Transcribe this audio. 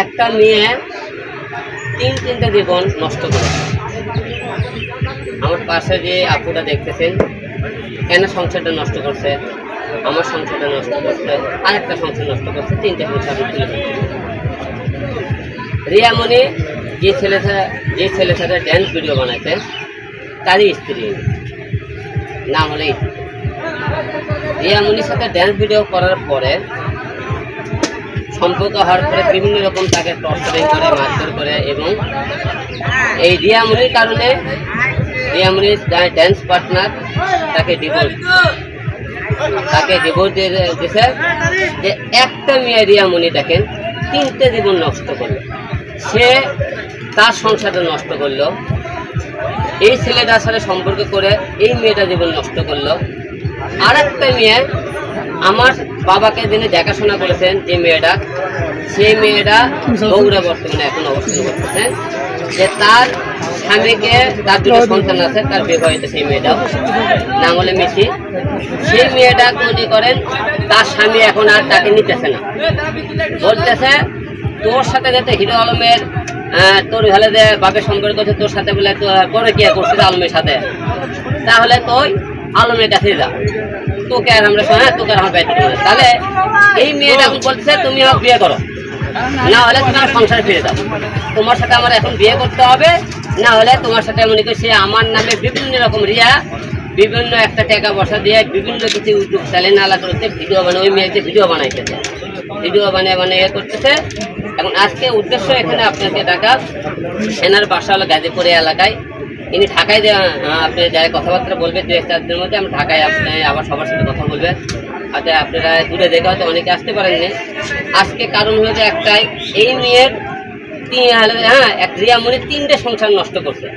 একটা মেয়ে তিনটা জীবন নষ্ট করে। আমার পাশে যে আপুটা দেখতেছেন, কেন সংসারটা নষ্ট করছে, আমার সংসারটা নষ্ট করছে, আরেকটা সংসার নষ্ট করছে, তিনটা সংসার তুলে ধরছে। রিয়ামণি যে ছেলের সাথে ড্যান্স ভিডিও বানাইছে তারই স্ত্রী, নাম হলে রিয়ামণির সাথে ড্যান্স ভিডিও করার পরে সম্পর্ক হওয়ার পরে বিভিন্ন রকম তাকে টর্চারিং করে, মারধর করে, এবং এই রিয়ামণির কারণে রিয়ামণির ড্যান্স পার্টনার তাকে ডিভোর্স দিয়ে দিয়েছে। যে একটা মেয়ে রিয়ামণি দেখেন তিনটে জীবন নষ্ট করলো, সে তার সংসারটা নষ্ট করলো, এই ছেলেটার সাথে সম্পর্ক করে এই মেয়েটা জীবন নষ্ট করলো। আর একটা মেয়ে আমার বাবাকে যিনি দেখাশোনা করেছেন যে মেয়েটা, সেই মেয়েটা বগুড়া বর্তমানে এখন অবস্থান করতেছেন, যে তার স্বামীকে, তার দুটো সন্তান আছে, তার বিবাহিত সেই মেয়েটাও, নাম হলে মিঠি। সেই মেয়েটা মনে করেন তার স্বামী এখন আর তাকে নিতেছে না, বলতেছে তোর সাথে যাতে হিরো আলমের তোর ভালো যে বাপের সম্পর্ক করছে, তোর সাথে বলে করে কি করছিস আলমের সাথে, তাহলে তুই আলমের কাছে যা, তোকে আর আমরা তোকে আর আমার ব্যক্তি। তাহলে এই মেয়েটা এখন বলছে তুমি আমার বিয়ে করো, না হলে তুমি আমার সংসারে ফিরে যাও, তোমার সাথে আমার এখন বিয়ে করতে হবে, না হলে তোমার সাথে মনে করছে আমার নামে বিভিন্ন রকম রিয়া বিভিন্ন একটা টাকা পয়সা দিয়ে বিভিন্ন কিছু ইউটিউব চ্যানেল আলাদা করতে ভিডিও বানিয়ে, ওই মেয়েকে ভিডিও বানাইতেছে, ভিডিও বানিয়ে করতেছে। এখন আজকে উদ্দেশ্য এখানে আপনাকে ডাকা, এনার বাসা হলো গাজীপুরে এলাকায়, ইনি ঢাকায় আপনি যারা কথাবার্তা বলবে 2-4 দিনের মধ্যে আমরা ঢাকায় আপনি আবার সবার সাথে কথা বলবেন। আচ্ছা আপনারা দূরে দেখে হয়তো অনেকে আসতে পারেননি। আজকে কারণ হয়েছে একটাই, এই মেয়ের এক রিয়ামণি 3টে সংসার নষ্ট করছে।